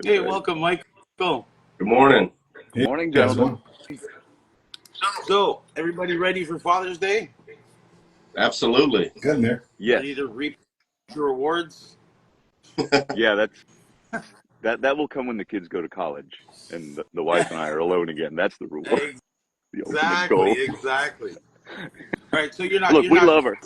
Hey, welcome, Michael. Good morning. Good Morning, Hey, how's it gentlemen. going? So, everybody ready for Father's Day? Absolutely. Getting there. Yes. Ready to reap your rewards? Yeah, that will come when the kids go to college and the wife and I are alone again. That's the reward, the ultimate goal. Exactly. All right, so Look, we love her.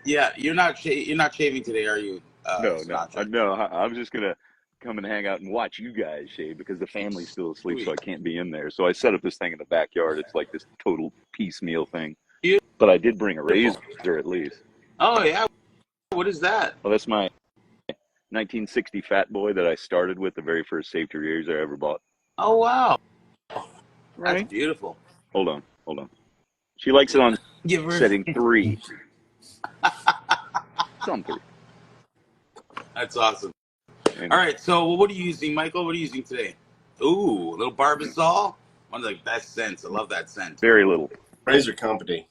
yeah, you're not shaving today, are you, No, Sinatra? no. I'm just gonna come and hang out and watch you guys shave because the family's still asleep, so Sweet. I can't be in there. So I set up this thing in the backyard. It's like this total piecemeal thing. Beautiful. But I did bring a razor at least. Oh yeah, what is that? Well, that's my 1960 Fat Boy that I started with, the very first safety razor I ever bought. Oh wow, that's Right? beautiful. Hold on. She likes it on Give her. setting 3. It's on 3. That's awesome. And All right, so what are you using, Michael? What are you using today? Ooh, a little Barbasol. One of the best scents. I love that scent. very little. Razor Company.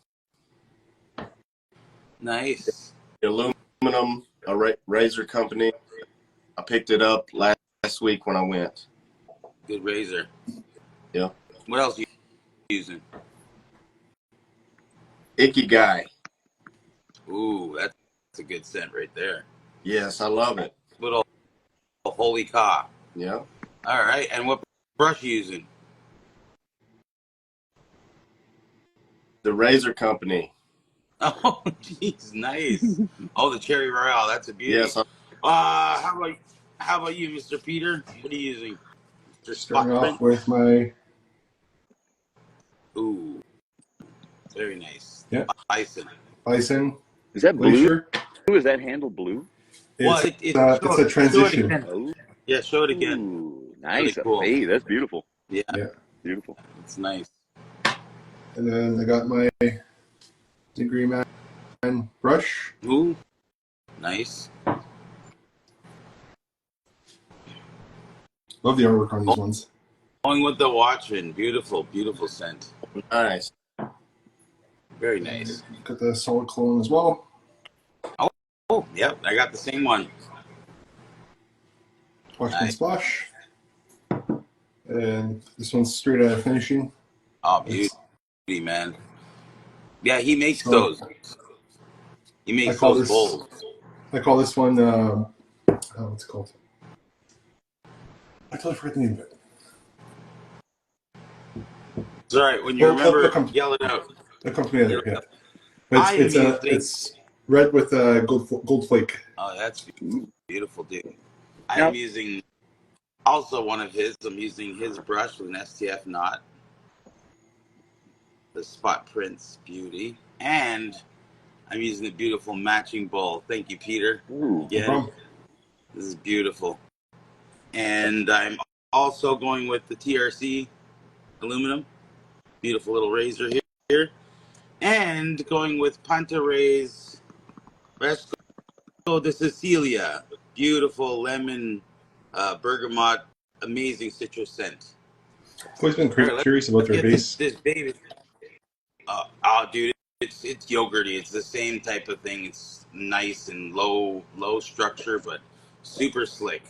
Nice. Aluminum, razor company. I picked it up last week when I went. Good razor. Yeah. What else are you using? Icky Guy. Ooh, that's a good scent right there. Yes, I love it. Little holy cow. Yeah. All right, and what brush you using? The Razor Company. Oh, jeez, nice. Oh, the Cherry Royale. That's a beauty. Yes. How about you, Mr. Peter? What are you using? Mr. Starting Spot off print. with my Ooh, very nice. Yeah. Bison. Bison Is that blue? glacier. Is that handle blue? Well, It's a transition. Show it again. Oh, Yeah, show it again. nice. Really cool. A fade. That's beautiful. Yeah, Yeah. Beautiful. it's nice. And then I got my Degree Man brush. Ooh, nice. Love the artwork on these ones. Going with the Watchman. Beautiful, beautiful scent. Nice. Very nice. Got the solid cologne as well. Oh, yep, I got the same one. Watchman Nice. Splash. And this one's straight out of finishing. Oh, beauty, man. Yeah, he makes So, those. He makes those bowls. I call this one, what's it called? I totally forgot the name of it. It's all right. When you remember, yell it out. It'll come together, yeah. But it's red with gold flake. Oh, that's beautiful, dude. I am using also one of his. I'm using his brush with an STF knot. The Spot Prince Beauty. And I'm using the beautiful matching bowl. Thank you, Peter. Ooh, Yeah, this is beautiful. And I'm also going with the TRC aluminum. Beautiful little razor here. And going with Pantaray's Fresco de Sicilia. Beautiful lemon, bergamot, amazing citrus scent. I've always been curious about their base. This baby. Oh, dude, it's yogurty. It's the same type of thing. It's nice and low structure, but super slick.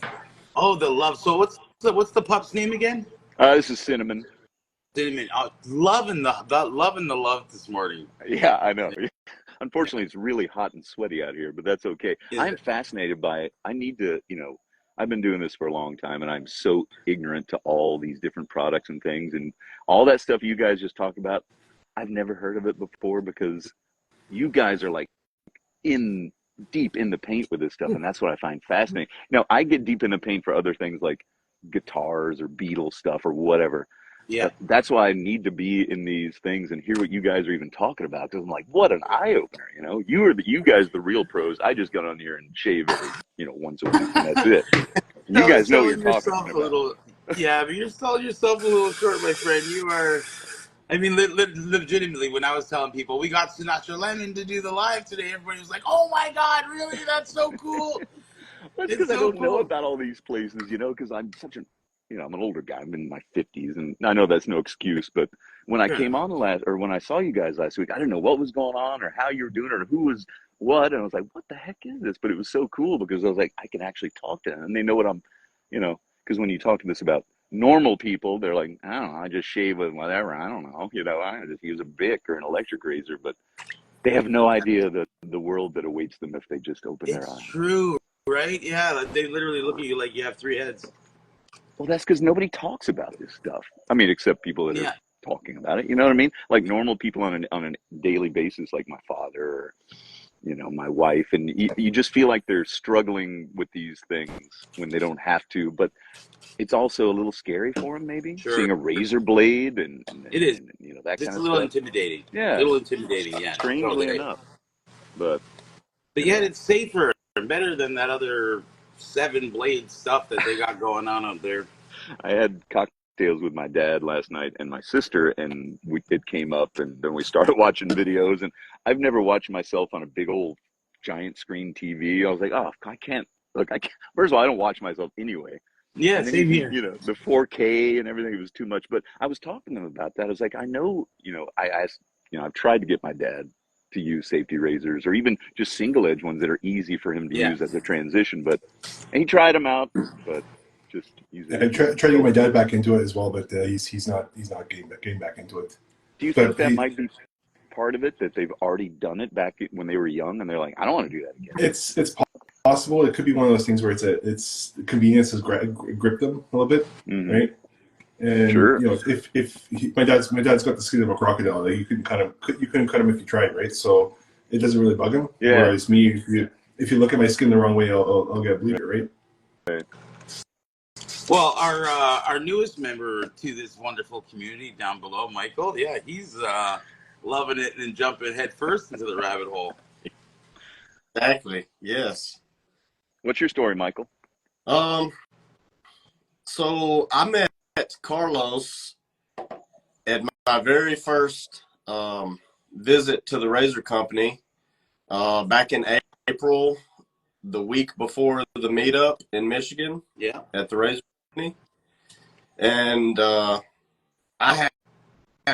Oh, the love. So what's the pup's name again? this is Cinnamon. Cinnamon. Oh, loving the love this morning. Yeah, I know. Unfortunately, it's really hot and sweaty out here, but that's okay. I'm fascinated by it. I need to, I've been doing this for a long time, and I'm so ignorant to all these different products and things, and all that stuff you guys just talked about. I've never heard of it before because you guys are like deep in the paint with this stuff, and that's what I find fascinating. Now, I get deep in the paint for other things like guitars or Beatles stuff or whatever. Yeah. That's why I need to be in these things and hear what you guys are even talking about. Because I'm like, what an eye opener, you guys the real pros. I just got on here and shave every, once a week, and that's it. You guys know what you're talking about. Yeah, but you're selling yourself a little short, my friend. You are. I mean, legitimately, when I was telling people we got Sinatra Lennon to do the live today, everybody was like, "Oh my God, really? That's so cool!" That's because I don't know about all these places, because I'm such I'm an older guy. I'm in my 50s, and I know that's no excuse. But when I came on when I saw you guys last week, I didn't know what was going on or how you were doing it or who was what, and I was like, "What the heck is this?" But it was so cool because I was like, I can actually talk to them, and they know what I'm, Because when you talk to this about normal people, they're like, I don't know, I just shave with whatever. I don't know. You know, I just use a Bic or an electric razor. But they have no idea the world that awaits them if they just open their It's eyes. true, right? Yeah, like, they literally look at you like you have 3 heads. Well, that's because nobody talks about this stuff. I mean, except people that are Yeah, talking about it. You know what I mean? Like normal people on a daily basis, like my father or, you know, my wife. And you just feel like they're struggling with these things when they don't have to. But it's also a little scary for them, maybe, sure. seeing a razor blade It is. and you know, that It's kind a of little stuff. intimidating. Yeah, Little intimidating, yeah. strangely Totally. enough. But But yet anyway. it's safer and better than that other 7-blade stuff that they got going on up there. I had cocktails with my dad last night and my sister, and it came up, and then we started watching videos. And I've never watched myself on a big old giant screen TV. I was like, oh, I can't. Look, I can't. First of all, I don't watch myself anyway. Yeah, And then same here. you know, the 4K and everything was too much. But I was talking to them about that. I was like, I know, you know, I asked, you know, I've tried to get my dad to use safety razors or even just single edge ones that are easy for him to Yeah. use as a transition. But and he tried them out, but just I just try to get my dad back into it as well, but he's not getting back into it. do you think But that might be part of it that they've already done it back when they were young and they're like, I don't want to do that again? it's possible. It could be one of those things where it's convenience has gripped them a little bit, Hmm. right? And Sure. you know, if my dad's got the skin of a crocodile, like you couldn't cut him if you tried, right? So it doesn't really bug him. Yeah. Whereas me, if you look at my skin the wrong way, I'll get a bleeder, right? Right. Well, our newest member to this wonderful community down below, Michael, yeah, he's loving it and jumping head first into the rabbit hole. Exactly. Yes. What's your story, Michael? So I met Carlos at my very first visit to the razor company back in April, the week before the meetup in Michigan. Yeah. At the razor company, and I had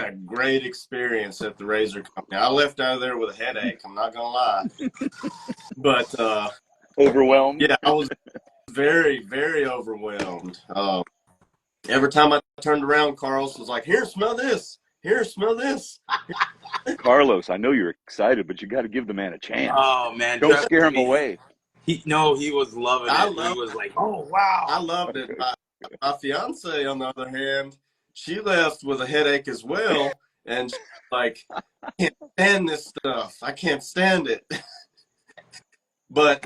a great experience at the razor company. I left out of there with a headache. I'm not gonna lie, but Overwhelmed? yeah, I was very, very overwhelmed. Every time I turned around, Carlos was like, "Here, smell this. Here, smell this." Carlos, I know you're excited, but you got to give the man a chance. Oh man, Don't trust scare him me. away. He was loving it. He was like, "Oh wow!" I loved it. My fiance, on the other hand, she left with a headache as well, and she's like, "I can't stand this stuff. I can't stand it." But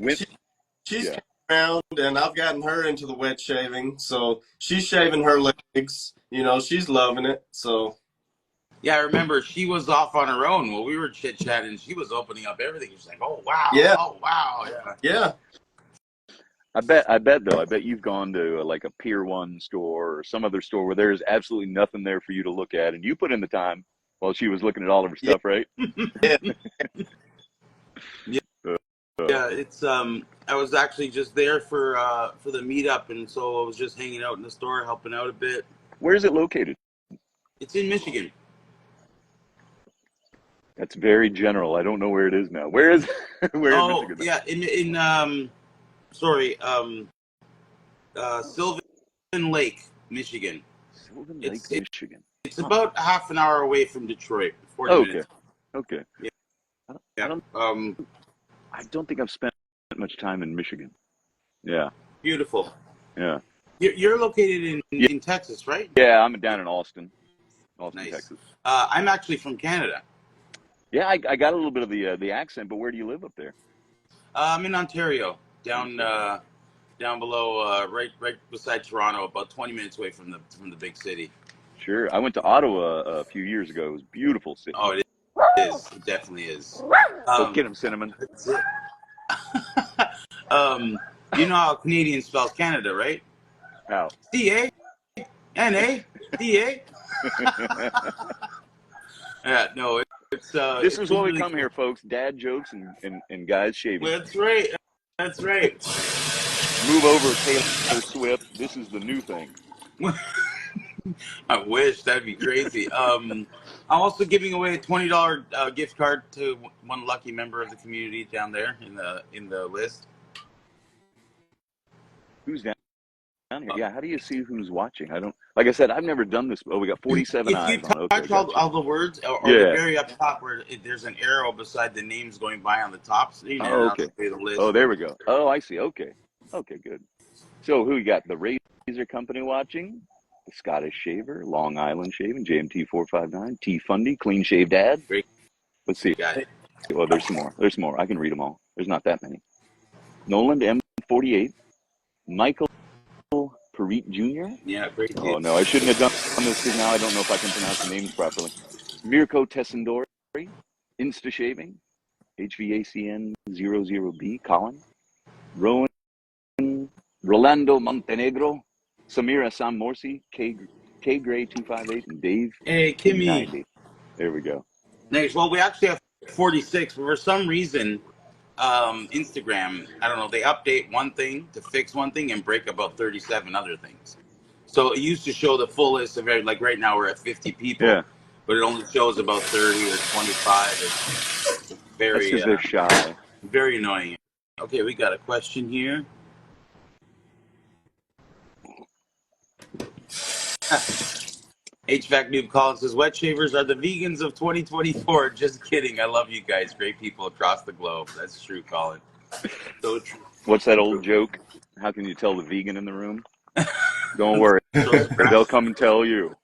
she's Yeah. around, and I've gotten her into the wet shaving, so she's shaving her legs. You know, she's loving it. So Yeah, I remember she was off on her own while we were chit chatting. She was opening up everything. She's like, "Oh wow, yeah, oh wow, yeah." yeah. I bet though. I bet you've gone to like a Pier 1 store or some other store where there's absolutely nothing there for you to look at, and you put in the time while she was looking at all of her stuff, right? Yeah. Yeah, it's I was actually just there for the meetup, and so I was just hanging out in the store, helping out a bit. Where is it located? It's in Michigan. That's very general. I don't know where it is now. Where is where in Oh Michigan? yeah, Sylvan Lake, Michigan. Sylvan Lake, Michigan. It's about half an hour away from Detroit. 40 Oh, okay. minutes. Okay. Yeah. I don't think I've spent much time in Michigan. Yeah. Beautiful. Yeah. You're located in Texas, right? Yeah, I'm down in Austin, Nice. Texas. I'm actually from Canada. Yeah, I got a little bit of the accent, but where do you live up there? I'm in Ontario, down below, right beside Toronto, about 20 minutes away from the big city. Sure. I went to Ottawa a few years ago. It was a beautiful city. Oh, it is. It definitely is. Go get him, Cinnamon. That's it. You know how Canadian spells Canada, right? How? C-A-N-A-D-A. Yeah, no, it's This is why we really come cool. here, folks. Dad jokes and guys shaving. That's right. That's right. Move over, Taylor Swift. This is the new thing. I wish. That'd be crazy. I'm also giving away a $20 gift card to one lucky member of the community down there in the list. Who's down here. Yeah, how do you see who's watching? I don't. Like I said, I've never done this. Oh, we got 47 If you eyes on. Okay, touch all, gotcha. all the words, or the Yeah. very up top where there's an arrow beside the names going by on the top screen, and Oh, that'll okay. show you the Oh, list. there we go. Oh, I see. Okay. Okay, good. So who you got? The Razor Company watching, the Scottish Shaver, Long Island Shaving, JMT 459, T Fundy, Clean Shave Dad. Great Let's see. guy. Well, there's some more. There's more. I can read them all. There's not that many. Noland M48, Michael Parit Jr. Yeah, great Oh dude. no, I shouldn't have done this because now I don't know if I can pronounce the names properly. Mirko Tessendori, Insta Shaving, HVACN 00B, Colin, Rowan, Rolando Montenegro, Samira Sam Morsi, K Gray 258, and Dave Hey, Kimmy. 90. There we go. Next, well, we actually have 46, but for some reason, Instagram, I don't know, they update one thing to fix one thing and break about 37 other things. So it used to show the full list of like right now we're at 50 people, Yeah, but it only shows about 30 or 25. It's that's very, because they're shy. very annoying. Okay, we got a question here. HVAC Noob Collins says, wet shavers are the vegans of 2024. Just kidding. I love you guys. Great people across the globe. That's true, Colin. So true. What's that old joke? How can you tell the vegan in the room? Don't worry, So they'll come and tell you.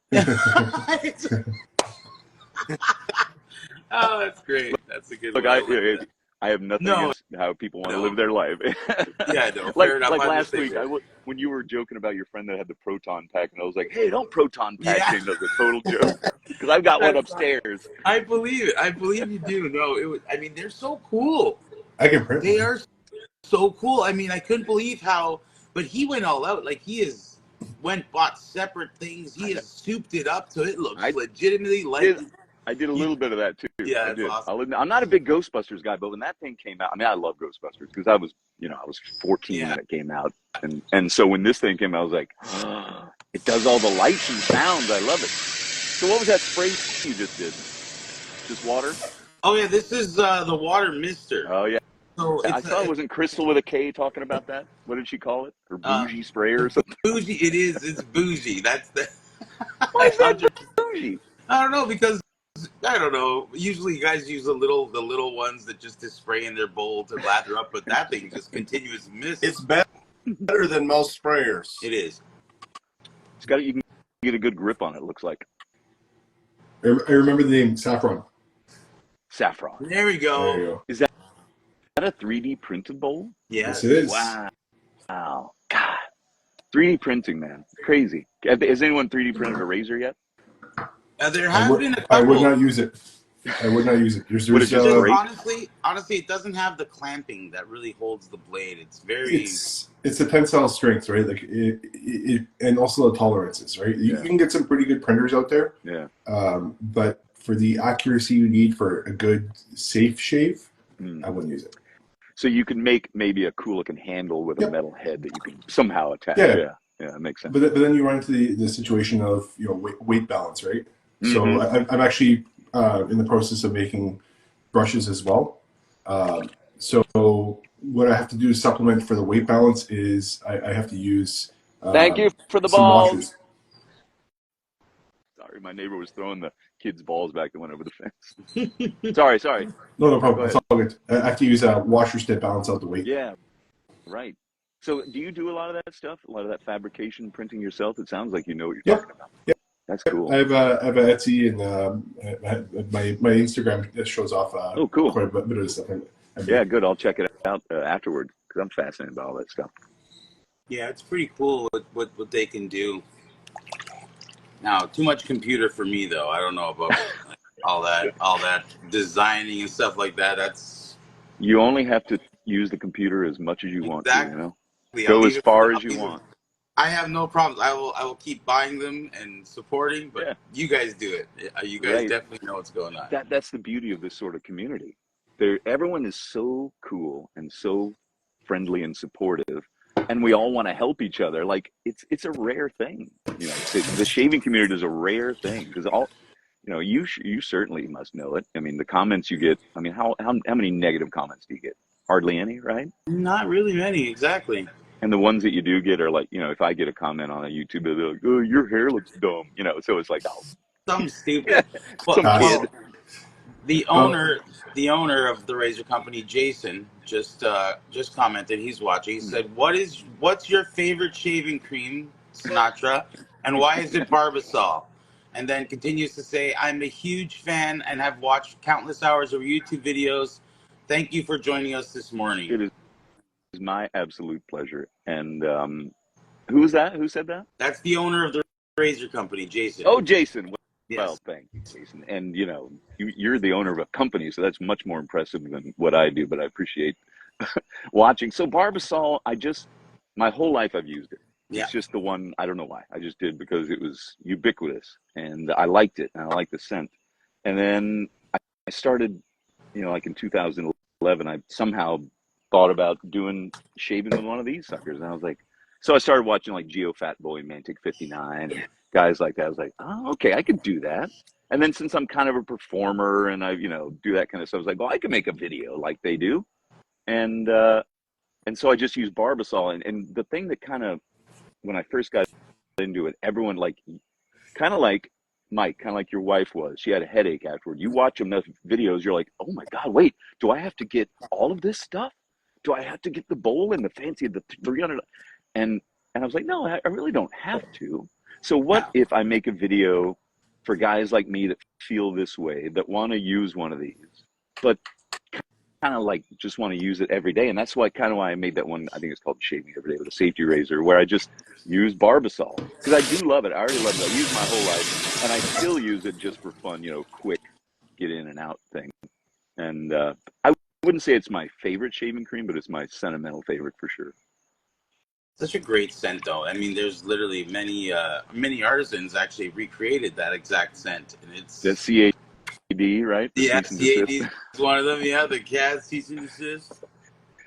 Oh, that's great. That's a good Look, one. I have nothing No, against how people want to no. live their life. Yeah, no, like fair enough. like I'm the last same week, way. when you were joking about your friend that had the proton pack, and I was like, "Hey, don't proton pack Yeah. things." That was a total joke because I've got one That's upstairs. I believe it. I believe you do. No, it was. I mean, they're so cool. I can print They one. are so cool. I mean, I couldn't believe how. But he went all out. Like bought separate things. He I know. has souped it up so it looks I legitimately like. did. I did a little bit of that too. Yeah, I that's did. awesome. I'll admit, I'm not a big Ghostbusters guy, but when that thing came out, I mean, I love Ghostbusters because I was 14 Yeah. when it came out, and so when this thing came out, I was like, it does all the lights and sounds. I love it. So what was that spray you just did? Just water? Oh yeah, this is the water mister. Oh yeah. So I it's saw it wasn't Crystal with a K talking about that. What did she call it? Her uh, bougie sprayer or something? bougie. It is. It's bougie. That's the. Why is that bougie? I don't know because I don't know. Usually, guys use the little ones that just to spray in their bowl to lather up, but that thing just continuous mist. It's better than most sprayers. It is. It's got you can get a good grip on it. Looks like I remember the name Saffron. saffron. There we go. There you go. Is that a 3D printed bowl? Yes, Yes. it is. Wow. God. 3D printing, man. Crazy. Has anyone 3D printed a razor yet? There has been a I would couple. not use it. I would not use it. Would it There's just Just break? honestly, it doesn't have the clamping that really holds the blade. It's very. it's the tensile strength, right? Like it and also the tolerances, right? You Yeah. can get some pretty good printers out there, Yeah. but for the accuracy you need for a good safe shave, Mm. I wouldn't use it. So you can make maybe a cool looking handle with a Yep. metal head that you can somehow attach. Yeah. Yeah. Yeah, that makes sense. But then you run into the situation of weight balance, right? So Mhm. I'm actually in the process of making brushes as well. So what I have to do to supplement for the weight balance is I have to use Thank you for the some balls. washers. Sorry, my neighbor was throwing the kids' balls back that went over the fence. Sorry. No Go problem. It's ahead. all good. I have to use washers to balance out the weight. Yeah, right. So do you do a lot of that stuff? A lot of that fabrication printing yourself? It sounds like you know what you're Yep. talking about. Yep. That's cool. I have a Etsy and my Instagram shows off Oh, cool. quite a bit of stuff. Yeah, good. I'll check it out afterward because I'm fascinated by all that stuff. Yeah, it's pretty cool what they can do. Now, too much computer for me though. I don't know about all that designing and stuff like that. That's You only have to use the computer as much as you want to, exactly. Go as far as you want. I have no problems. I will keep buying them and supporting, but Yeah. you guys do it. You guys Right. definitely know what's going on. That's the beauty of this sort of community. Everyone is so cool and so friendly and supportive, and we all want to help each other. Like it's a rare thing, the shaving community is a rare thing because you certainly must know it. I mean, the comments you get. I mean, how many negative comments do you get? Hardly any, right? Not really many, exactly. And the ones that you do get are like, you know, if I get a comment on a YouTube, they're like, "Oh, your hair looks dumb," you know. So it's like, oh, Something stupid. some Well, kid. the Well, owner of the razor company, Jason, just commented. He's watching. He said, "What's your favorite shaving cream, Sinatra, and why is it Barbasol?" And then continues to say, "I'm a huge fan and have watched countless hours of YouTube videos. Thank you for joining us this morning." It is my absolute pleasure. And who was that? Who said that? That's the owner of the razor company, Jason. Oh, Jason. Well, Yes. thank you, Jason. And you know, you're the owner of a company, so that's much more impressive than what I do. But I appreciate watching. So Barbasol, my whole life I've used it. Yeah. It's just the one, I don't know why. I just did because it was ubiquitous and I liked it and I liked the scent. And then I started, you know, like in 2011, I somehow thought about doing shaving with one of these suckers. And I was like, so I started watching like Geo Fat Boy, Mantic 59 and guys like that. I was like, oh, okay, I could do that. And then since I'm kind of a performer and I, you know, do that kind of stuff, I was like, well, I could make a video like they do. And so I just used Barbasol. And the thing that kind of, when I first got into it, everyone like, kind of like Mike, kind of like your wife was. She had a headache afterward. You watch enough videos, you're like, oh my God, wait, do I have to get all of this stuff? Do I have to get the bowl and the fancy, the 300? And I was like, no, I really don't have to. So what if I make a video for guys like me that feel this way, that want to use one of these, but kind of like just want to use it every day? And that's why I made that one. I think it's called Shaving Every Day with a Safety Razor, where I just use Barbasol because I do love it. I already love it. I use it my whole life, and I still use it just for fun, you know, quick get in and out thing. And I wouldn't say it's my favorite shaving cream, but it's my sentimental favorite for sure. Such a great scent, though. I mean, there's literally many artisans actually recreated that exact scent, and it's That CAD, right? The yeah, cease and desist. CAD is one of them. Yeah, the CAD cease and desist.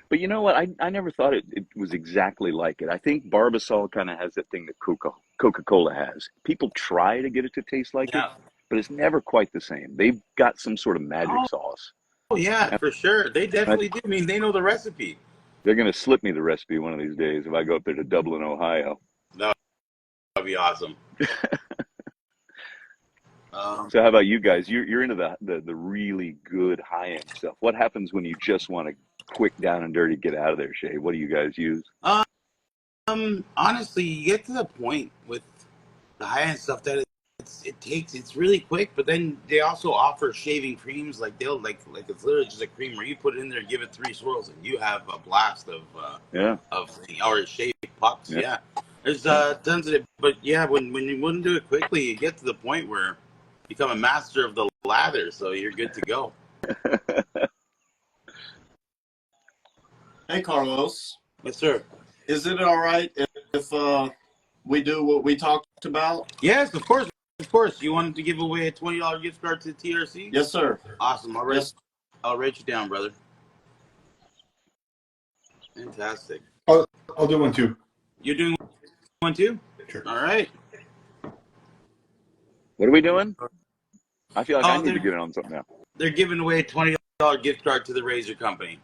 But you know what? I never thought it was exactly like it. I think Barbasol kind of has that thing that Coca-Cola has. People try to get it to taste like it, Yeah. but it's never quite the same. They've got some sort of magic sauce. Oh yeah, for sure. They definitely do. I mean, they know the recipe. They're going to slip me the recipe one of these days if I go up there to Dublin, Ohio. That'd be awesome. So how about you guys? You're into the really good high-end stuff. What happens when you just want to quick down and dirty get out of there, Shay? What do you guys use? Honestly, you get to the point with the high-end stuff that it's really quick, but then they also offer shaving creams. Like they'll like it's literally just a cream where you put it in there, give it 3 swirls, and you have a blast of or shave pucks. Yeah. There's tons of it, but yeah, when you wouldn't do it quickly, you get to the point where you become a master of the lather, so you're good to go. Hey, Carlos. Yes, sir. Is it all right if we do what we talked about? Yes, of course. Of course. You wanted to give away a $20 gift card to the TRC? Yes, sir. Awesome. I'll write you down, brother. Fantastic. I'll do one too. You're doing one too? Sure. All right. What are we doing? I feel like I need to get on something now. They're giving away a $20 gift card to the Razor Company.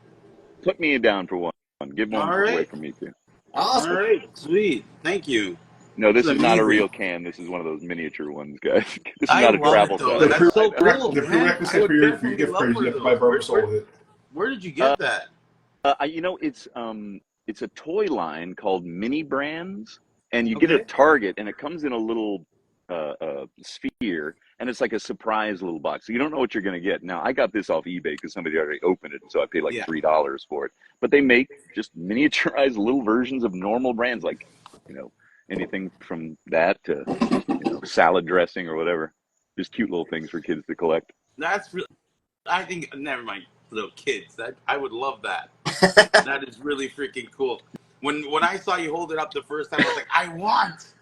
Put me down for one. Give one away for me too. Awesome. All right. Sweet. Thank you. No, this is not a amazing. real can. This is one of those miniature ones, guys. This is I not a love travel it, though. size. That's so cool, The man. prerequisite for your gift card is you have to buy Barbasol with it. Where did you get that? You know, it's a toy line called Mini Brands, and you get it at Target, and it comes in a little sphere, and it's like a surprise little box. So you don't know what you're going to get. Now, I got this off eBay because somebody already opened it, so I paid like $3 for it. But they make just miniaturized little versions of normal brands, like, you know, anything from that to, you know, salad dressing or whatever. Just cute little things for kids to collect. That's really, I think, never mind, little kids. I would love that. That is really freaking cool. When I saw you hold it up the first time, I was like, I want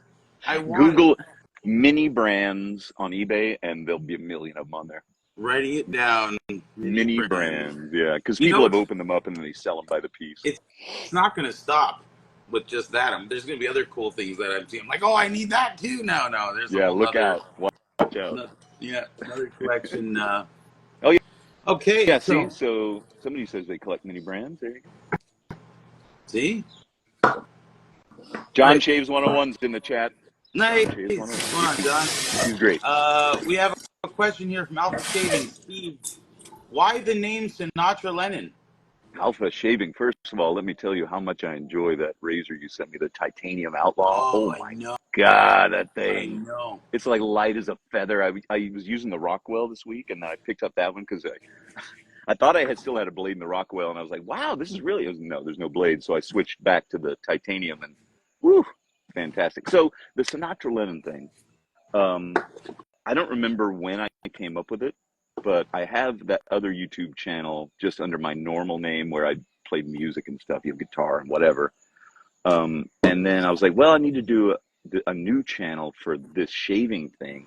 Google Mini Brands on eBay, and there'll be a million of them on there. Writing it down. Mini brands, yeah, because people have opened them up and then they sell them by the piece. It's not going to stop with just that. There's going to be other cool things that I'm seeing. I'm like, oh, I need that too. No, there's look out, watch out. Another collection. Oh yeah. Okay. Yeah. So somebody says they collect mini brands. There you go. See. John Right. Shaves 101's in the chat. Nice. John Shaves What's 101. going on, John? He's great. We have a question here from Alpha Shaving. Steve, why the name Sinatra Lennon? Alpha Shaving. First of all, let me tell you how much I enjoy that razor you sent me, the Titanium Outlaw. Oh, Oh I my know. God, that I thing. know. It's like light as a feather. I was using the Rockwell this week, and then I picked up that one because I thought I had still had a blade in the Rockwell, and I was like, wow, this is really, no, there's no blade. So I switched back to the Titanium, and woo, fantastic. So the Sinatra Lennon thing, I don't remember when I came up with it, but I have that other YouTube channel just under my normal name where I played music and stuff, guitar and whatever. And then I was like, well, I need to do a new channel for this shaving thing.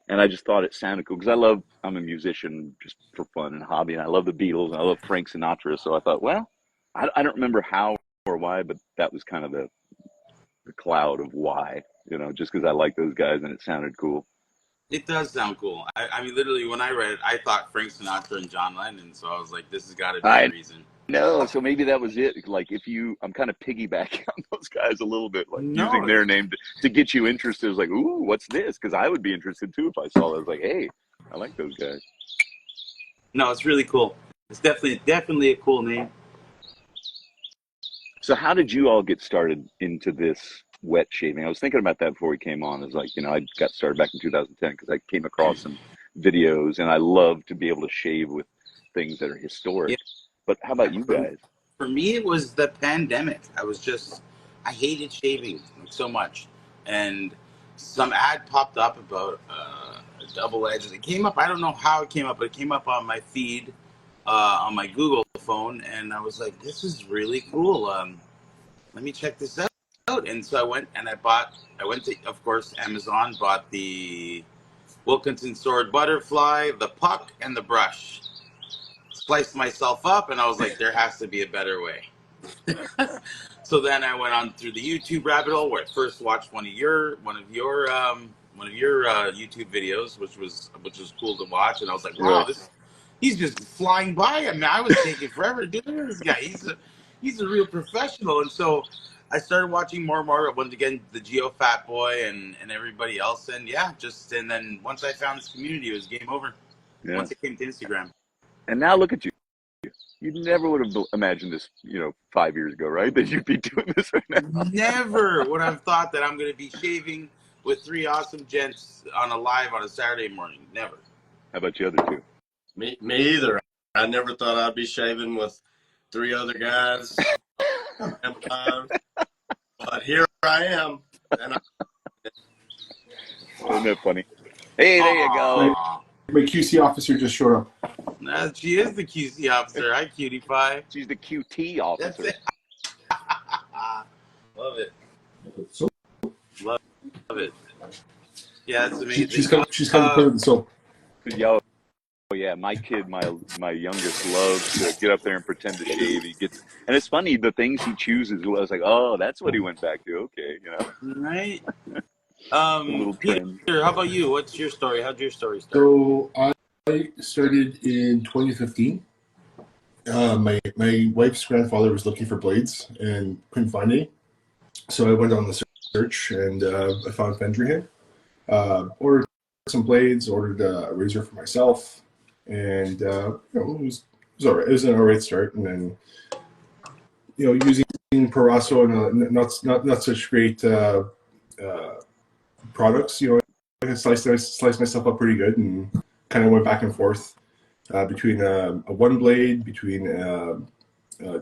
And I just thought it sounded cool because I'm a musician just for fun and hobby, and I love the Beatles and I love Frank Sinatra. So I thought, well, I don't remember how or why, but that was kind of the cloud of why, just because I like those guys and it sounded cool. It does sound cool. I mean, literally, when I read it, I thought Frank Sinatra and John Lennon. So I was like, this has got to be the I reason. know. So maybe that was it. Like I'm kind of piggybacking on those guys a little bit, like using No, their name to get you interested. It was like, ooh, what's this? Because I would be interested too if I saw that. I was like, hey, I like those guys. no, it's really cool. It's definitely a cool name. So how did you all get started into this wet shaving? I was thinking about that before we came on. It's like, I got started back in 2010 because I came across some videos, and I love to be able to shave with things that are historic. Yeah. But how about you guys? For me, it was the pandemic. I hated shaving so much. And some ad popped up about a double edged. It came up, I don't know how it came up, but it came up on my feed on my Google phone. And I was like, this is really cool. Let me check this out. And so I went and I went to, of course, Amazon, bought the Wilkinson Sword Butterfly, the puck, and the brush. Sliced myself up, and I was like, there has to be a better way. So then I went on through the YouTube rabbit hole where I first watched one of your YouTube videos, which was cool to watch, and I was like, wow, he's just flying by. I mean, I was taking forever to do this guy. He's a real professional. And so I started watching more and more. Once again, the Geo Fat Boy and everybody else, and and then once I found this community, it was game over. Yeah. Once it came to Instagram. And now look at you. You never would have imagined this, 5 years ago, right? That you'd be doing this right now. Never would have thought that I'm going to be shaving with three awesome gents on a Saturday morning. Never. How about you other two? Me either. I never thought I'd be shaving with three other guys. But here I am. And Isn't that funny? Hey, there you go. My QC officer just showed up. She is the QC officer. Hi, cutie pie. She's the QT officer. That's it. Love it. So Love it. Yeah, it's amazing. she's coming to play with the soap. Yo, yeah, my kid, my youngest, loves to get up there and pretend to shave. And it's funny, the things he chooses. I was like, oh, that's what he went back to. Okay, Right. little Peter, trend. how about you? What's your story? How'd your story start? So I started in 2015. My wife's grandfather was looking for blades and couldn't find any, so I went on the search and I found Fendrihan. Ordered some blades, ordered a razor for myself, and it was all right. It was an all right start, and then using Parasso and not such great products. I sliced myself up pretty good, and kind of went back and forth between a one blade, between a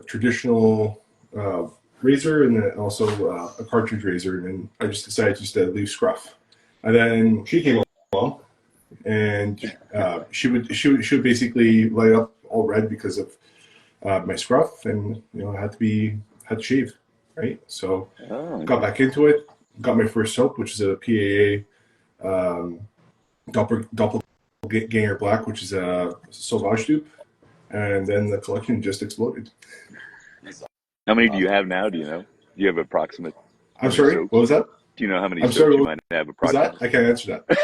traditional razor, and then also a cartridge razor. And then I just decided to leave scruff. And then she came along, and she would basically light up all red because of my scruff, and I had to shave, right? So got back into it. Got my first soap, which is a PAA Doppelganger Black, which is a Sauvage dupe, and then the collection just exploded. How many do you have now? Do you know? Do you have approximate? I'm sorry, soaps? what was that? Do you know how many I'm soaps sorry, you might have Was approximately? that? I can't answer that.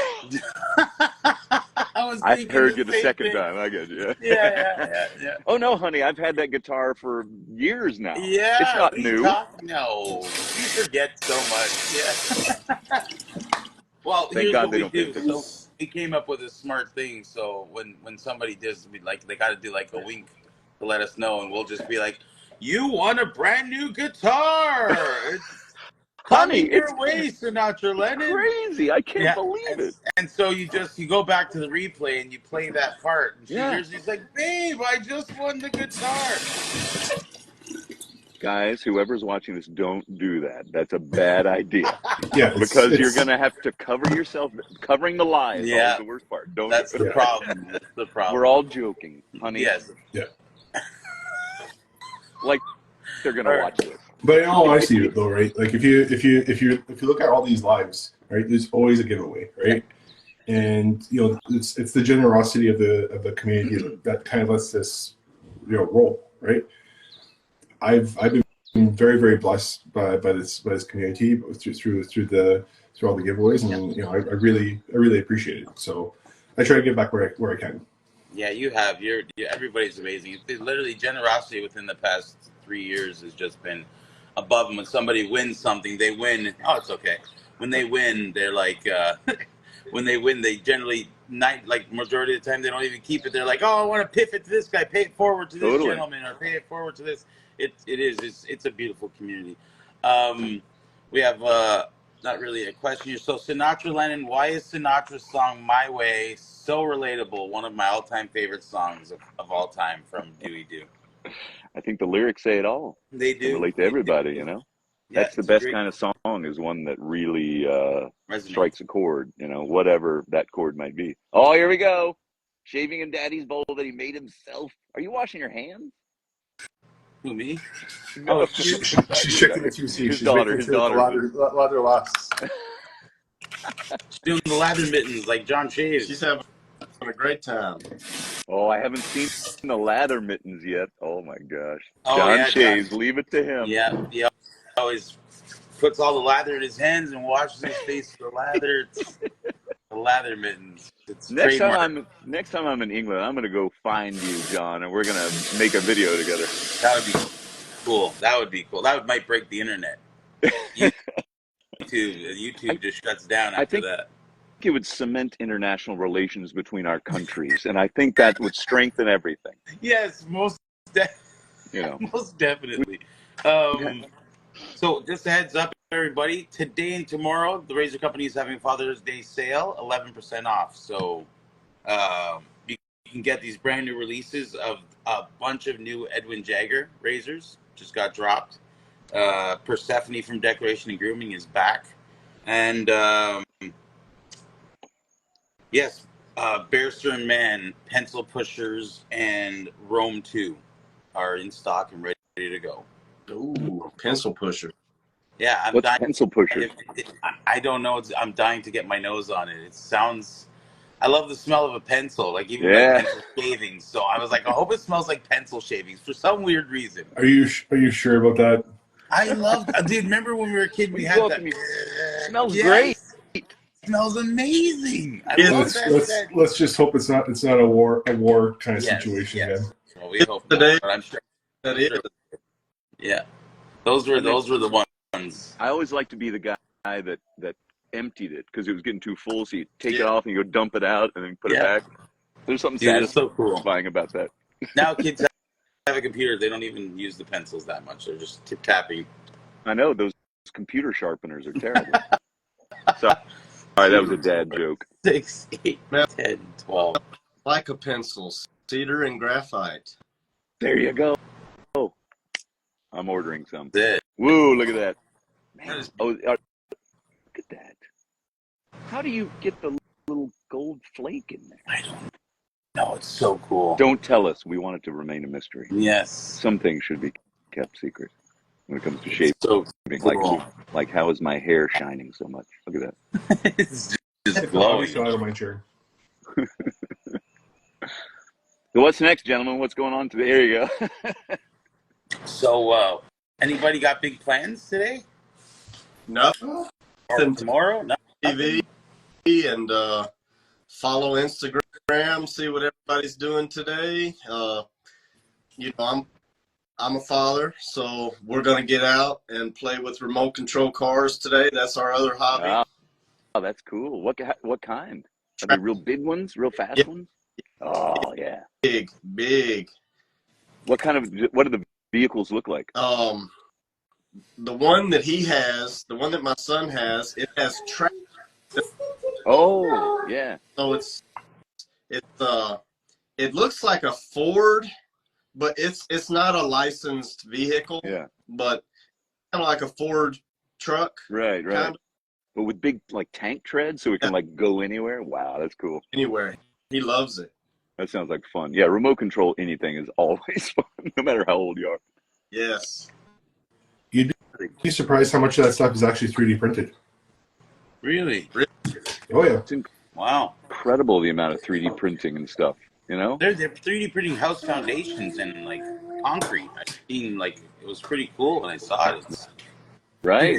I thinking heard the you the same second thing. time. I get you. Yeah. Oh no, honey, I've had that guitar for years now. It's Yeah, what not are you new. talking? No, you forget so much. Yeah. Well, Thank here's God what they we don't fit do. So this. we came up with a smart thing. So when somebody does, we like they got to do like a wink to let us know, and we'll just be like, "You won a brand new guitar. It's Honey, coming your way, Sinatra it's Lennon." crazy. I can't Yeah, believe it. and so you go back to the replay and you play that part, and she Yeah. hears. She's like, "Babe, I just won the guitar." Guys, whoever's watching this, don't do that. That's a bad idea. Yeah, Because you're it's going to have to cover yourself. Covering the lie is always Yeah, the worst part. Don't do that's the yeah, it. problem. That's the We're problem. all joking, honey. Yes. yeah. Like they're going to All right. watch this. But in all honesty, though, right? Like if you look at all these lives, right? There's always a giveaway, Yeah. right? And it's the generosity of the community that kind of lets this roll, right? I've been very very blessed by this community through all the giveaways, and I really appreciate it. So I try to give back where I can. Yeah, you have. Everybody's amazing. Literally, generosity within the past 3 years has just been above them. When somebody wins something, they win. Oh, it's okay. When they win, they're like, when they win, they generally like majority of the time they don't even keep it. They're like, oh, I want to pivot to this guy, pay it forward to this Totally. gentleman, or pay it forward to this. It's a beautiful community. We have not really a question here. So Sinatra Lennon, why is Sinatra's song "My Way" so relatable? One of my all-time favorite songs of all time from Dewey Doo. I think the lyrics say it all. They Can do. relate to They everybody, do. Yeah, That's the it's a best great kind of song is one that really resonate. strikes a chord, whatever that chord might be. Oh, here we go. Shaving in Daddy's bowl that he made himself. Are you washing your hands? Who, me? No, Oh, She's she's checking the QC. his She's making daughter. His sure that the daughter. ladder lasts. doing the lather mittens like John She's Shaves. having a great time. Oh, I haven't seen the lather mittens yet. Oh my gosh. Oh John yeah, John. Shays, leave it to him. Yeah, he always puts all the lather in his hands and washes his face with the lather. It's the lather mittens. It's Next time trademark. I'm in England, I'm gonna go find you, John, and we're gonna make a video together. That would be cool. That would be cool. Might break the internet. YouTube just shuts down I after think that. it would cement international relations between our countries, and I think that would strengthen everything. Yes, most definitely. Okay. So just a heads up, everybody. Today and tomorrow, the Razor Company is having Father's Day sale, 11% off. So you can get these brand new releases of a bunch of new Edwin Jagger razors. Just got dropped. Persephone from Decoration and Grooming is back. And yes, Bearster and Man pencil pushers and Rome 2 are in stock and ready to go. Ooh, pencil pusher. Yeah, I'm What's dying. pencil pusher? I don't know. I'm dying to get my nose on it. It sounds. I love the smell of a pencil, like even like Yeah. pencil shavings. So I was like, I hope it smells like pencil shavings for some weird reason. Are you sure about that? I love, dude. Remember when we were a kid, we You had go up that. and smells Yes, great. it smells amazing. I Yeah, love that. Let's just hope it's not a war kind of Yes, situation yes. again. Well, we hope not, Today but I'm sure. that is. Yeah, those were the ones. I always like to be the guy that emptied it because it was getting too full. So you take it off and you go dump it out and then put it back. There's something Dude, it's so satisfying cool. about that. Now kids have a computer. They don't even use the pencils that much. They're just tapping. I know those computer sharpeners are terrible. Sorry, that was a dad joke. 6, 8, 10, 12. Like a pencil, cedar and graphite. There you go. Oh, I'm ordering some. That's it. Woo! Look at that. That Man. is- Oh, look at that. How do you get the little gold flake in there? I don't know. It's so cool. Don't tell us. We want it to remain a mystery. Yes. Some things should be kept secret when it comes to shaving. So cool. Like how is my hair shining so much? Look at that. It's just Oh, glowing. so I don't mind sharing. So what's next, gentlemen? What's going on today? There you go. So, anybody got big plans today? Nothing. Or tomorrow? No. TV and follow Instagram Instagram, see what everybody's doing today. I'm a father, so we're going to get out and play with remote control cars today. That's our other hobby. Oh, that's cool. What kind? Are they real big ones? Real fast Yeah, ones? Oh, yeah. big. What do the vehicles look like? The one that he has, the one that my son has, it has track. Oh, yeah. So it looks like a Ford, but it's not a licensed vehicle. Yeah. But kind of like a Ford truck. Right. Kind of. But with big like tank treads so it can like go anywhere. Wow, that's cool. Anywhere. He loves it. That sounds like fun. Yeah, remote control anything is always fun, no matter how old you are. Yes. You'd be surprised how much of that stuff is actually 3D printed. Really? Oh yeah. Wow. Incredible the amount of 3D printing and stuff, you know? They're 3D printing house foundations and like concrete. I seen like it was pretty cool when I saw it. Right?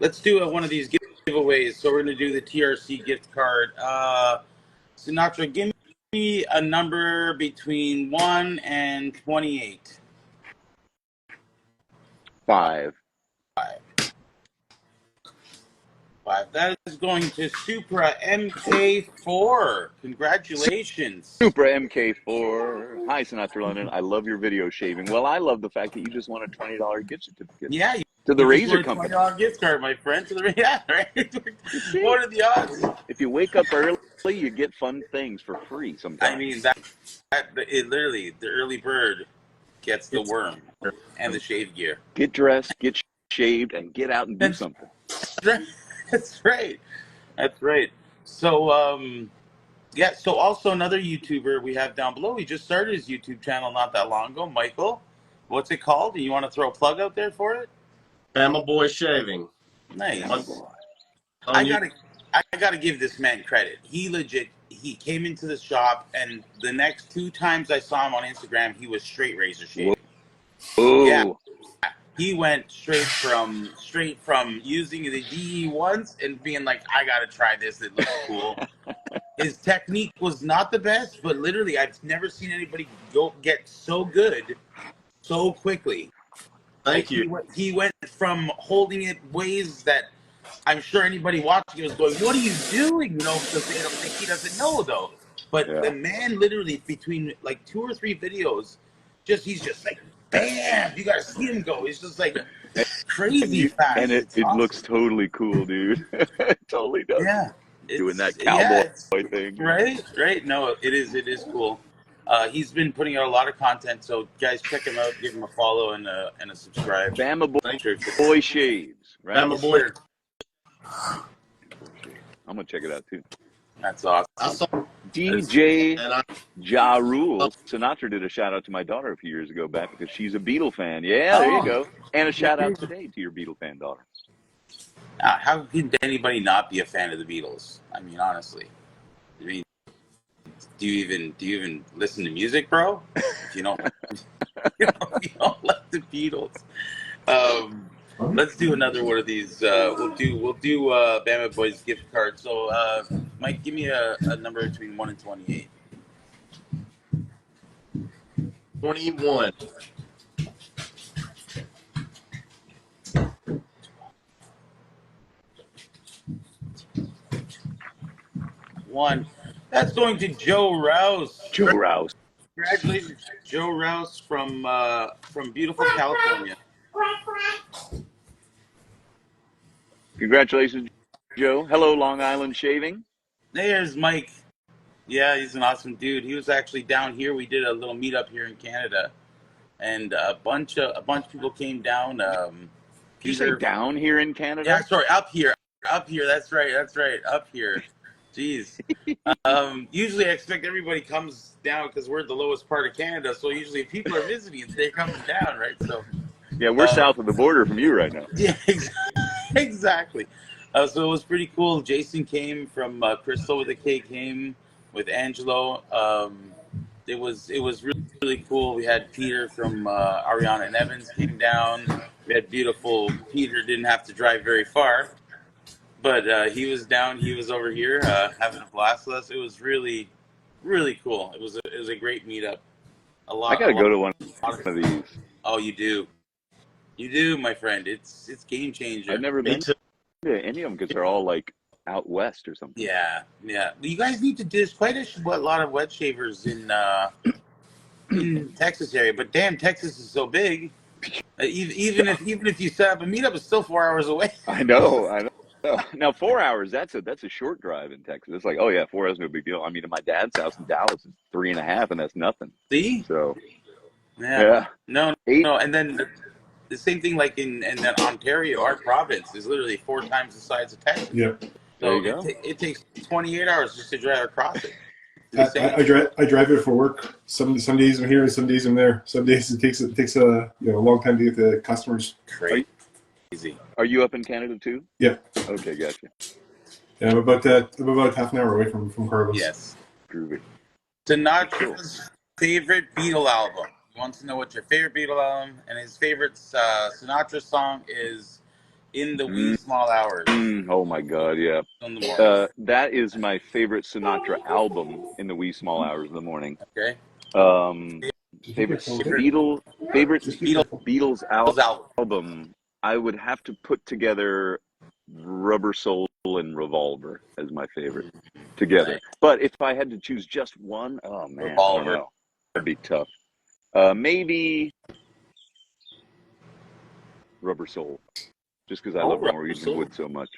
Let's do one of these giveaways. So we're gonna do the TRC gift card. Sinatra, give me a number between 1 and 28. 5. 5. That is going to Supra MK4. Congratulations. Supra MK4. Hi, SinatraLennon. I love your video shaving. Well, I love the fact that you just won a $20 gift certificate. Yeah, to the you Razor just won a Company. $20 gift card, my friend. To the right? What are the odds? If you wake up early, you get fun things for free sometimes. I mean, it literally, the early bird gets the worm and the shave gear. Get dressed, get shaved, and get out and do something. That's right. That's right. So, yeah, so also another YouTuber we have down below, he just started his YouTube channel not that long ago, Michael. What's it called? Do you want to throw a plug out there for it? Bama Boy Shaving. Nice. I gotta give this man credit. He came into the shop, and the next 2 times I saw him on Instagram, he was straight razor shaving. Oh. Yeah. He went straight from using the DE once and being like, I gotta try this. It looks cool. His technique was not the best, but literally, I've never seen anybody get so good so quickly. Thank you. He went from holding it ways that I'm sure anybody watching was going, "What are you doing?" You know, because they don't think he doesn't know though. But the man, literally, between like 2 or 3 videos, he's just like, bam! You gotta see him go. It's just like crazy fast. And it awesome. Looks totally cool, dude. It totally does. Yeah. Doing that cowboy thing. Right. No, it is cool. He's been putting out a lot of content, so guys, check him out. Give him a follow and a subscribe. Bama Boy Shaves, right? Bama Boy. I'm gonna check it out too. That's awesome. I saw DJ Ja Rule. Sinatra did a shout out to my daughter a few years ago back because she's a Beatle fan. Yeah, there you go. And a shout out today to your Beatle fan daughter. How can anybody not be a fan of the Beatles? I mean, honestly. I mean, do you even listen to music, bro? If you don't, you don't like the Beatles. Let's do another one of these. We'll do Bama Boys gift card. So, Mike, give me a number between 1 and 28. 21. 1. That's going to Joe Rouse. Joe Rouse. Congratulations, Joe Rouse from beautiful California. Congratulations, Joe. Hello, Long Island Shaving. There's Mike. Yeah, he's an awesome dude. He was actually down here. We did a little meetup here in Canada, and a bunch of people came down. Did you say down here in Canada? Yeah, sorry, up here. That's right. Up here. Jeez. Usually I expect everybody comes down because we're the lowest part of Canada. So usually if people are visiting, they're coming down, right? So yeah, we're south of the border from you right now. Yeah, exactly. So it was pretty cool. Jason came from Crystal with a K, came with Angelo. It was really cool. We had Peter from Ariana and Evans came down. We had beautiful Peter. Didn't have to drive very far. but he was down. He was over here having a blast with us. It was really, really cool. It was a great meetup. I got to go to one lot of these. Oh, you do, my friend. It's game I've changer. never Me been too. to any of them because they're all like out west or something. Yeah, yeah. You guys need to do. There's quite a lot of wet shavers in Texas area, but damn, Texas is so big. Even if you set up a meetup, it's still 4 hours away. I know, I know. Now 4 hours, that's a short drive in Texas. It's like, oh yeah, 4 hours, no big deal. I mean, at my dad's house in Dallas, it's 3.5, and that's nothing. See? So Yeah. yeah, No, 8. no. And then the same thing, like in that Ontario, our province is literally 4 times the size of Texas. Yeah. There So you go. it takes 28 hours just to drive across it. It's insane. I drive it for work. Some days I'm here and some days I'm there. Some days it takes a long time to get the customers. Crazy. Are you up in Canada too? Yeah. Okay, gotcha. Yeah, I'm about half an hour away from Carlos. Yes. Groovy. Sinatra's favorite Beatle album. He wants to know what your favorite Beatle album, and his favorite Sinatra song is "In the Wee Small Hours." Oh my God, yeah. In the morning. That is my favorite Sinatra album, In the Wee Small Hours of the Morning. Okay. Favorite Beatles album. album. I would have to put together Rubber Soul and Revolver as my favorite together. Right. But if I had to choose just one, oh man, Revolver. I don't know. That'd be tough. Maybe Rubber Soul, just because I love Norwegian Wood so much.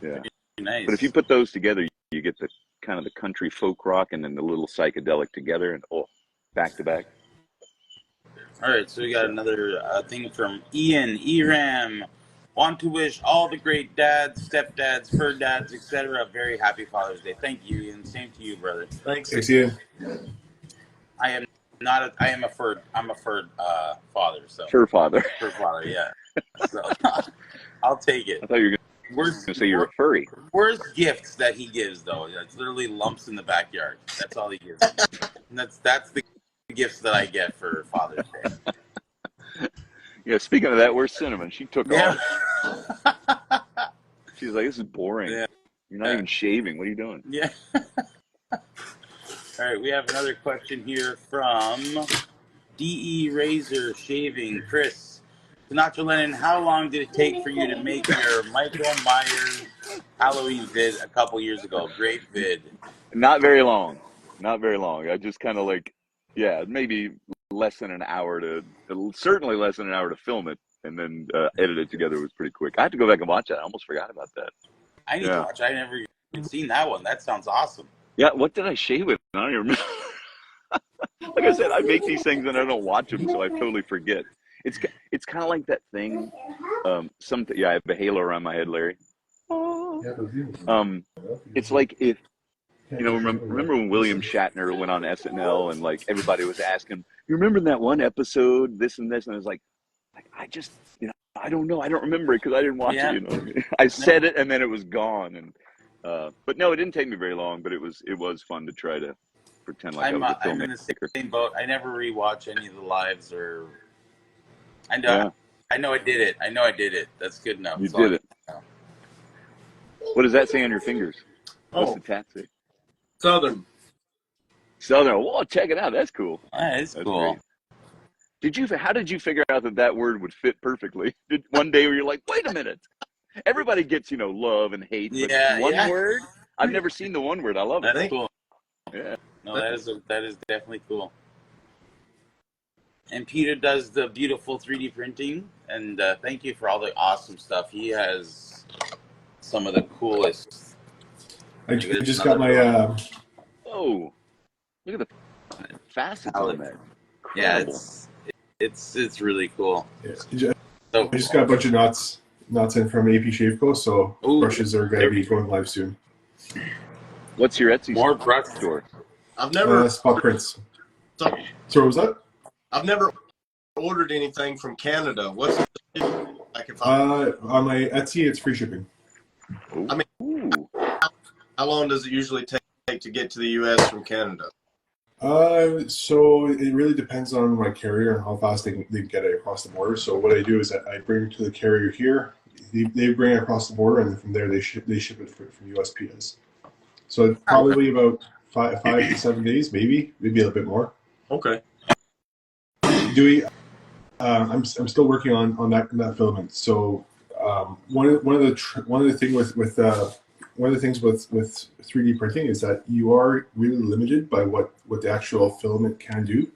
Yeah. Nice. But if you put those together, you get the kind of the country folk rock and then the little psychedelic together, and back to back. All right, so we got another thing from Ian Eram. Want to wish all the great dads, stepdads, fur dads, etc. a very happy Father's Day. Thank you, Ian. Same to you, brother. Thanks. Ian. I am not. I'm a fur father. So Fur father. fur father. Yeah. So I'll take it. I thought you were going to say you're a furry. Worst gifts that he gives, though, it's literally lumps in the backyard. That's all he gives me. And that's the gifts that I get for Father's Day. Yeah, speaking of that, where's Cinnamon? She took Yeah. off. She's like, this is boring. Yeah. You're not even shaving. What are you doing? Yeah. All right, we have another question here from DE Razor Shaving. Chris, Sinatra Lennon, how long did it take for you to make your Michael Myers Halloween vid a couple years ago? Great vid. Not very long. Not very long. I just kind of maybe less than an hour certainly less than an hour to film it, and then edit it together was pretty quick. I have to go back and watch that. I almost forgot about that. I need to watch. I never even seen that one. That sounds awesome. Yeah, what did I shave it? I don't even remember. Like I said, I make these things and I don't watch them, so I totally forget. It's kind of like that thing. I have a halo around my head, Larry. It's like if remember when William Shatner went on SNL and like everybody was asking, you remember that one episode, this and this, and I was like I just I don't know, I don't remember it because I didn't watch it. I said it and then it was gone, and but no, it didn't take me very long, but it was fun to try to pretend like I was a filmmaker. I'm in the same boat. I never rewatch any of the lives, or I know I did it. I know I did it. That's good enough. You did it. What does that say on your fingers? What's the tat say? Southern. Whoa, check it out. That's cool. That's cool. Great. How did you figure out that word would fit perfectly? One day where you're like, wait a minute. Everybody gets, love and hate, but one word? I've never seen the one word. I love it. That's cool. Yeah. No, that is definitely cool. And Peter does the beautiful 3D printing, and thank you for all the awesome stuff. He has some of the coolest. I just got my. Whoa! Look at the facets on that. Yeah, it's really cool. Yeah. I just got a bunch of knots in from AP Shaveco, so brushes are going to be going live soon. What's your Etsy store? I've never Spot Prints. So what was that? I've never ordered anything from Canada. What's it like if on my Etsy, it's free shipping. Ooh. I mean, how long does it usually take to get to the U.S. from Canada? So it really depends on my carrier and how fast they can get it across the border. So what I do is I bring it to the carrier here. they bring it across the border, and then from there they ship it from USPS. So probably about 5 to 7 days, maybe a little bit more. Okay. Dewey, I'm still working on that filament. So one of the things with 3D printing is that you are really limited by what the actual filament can do.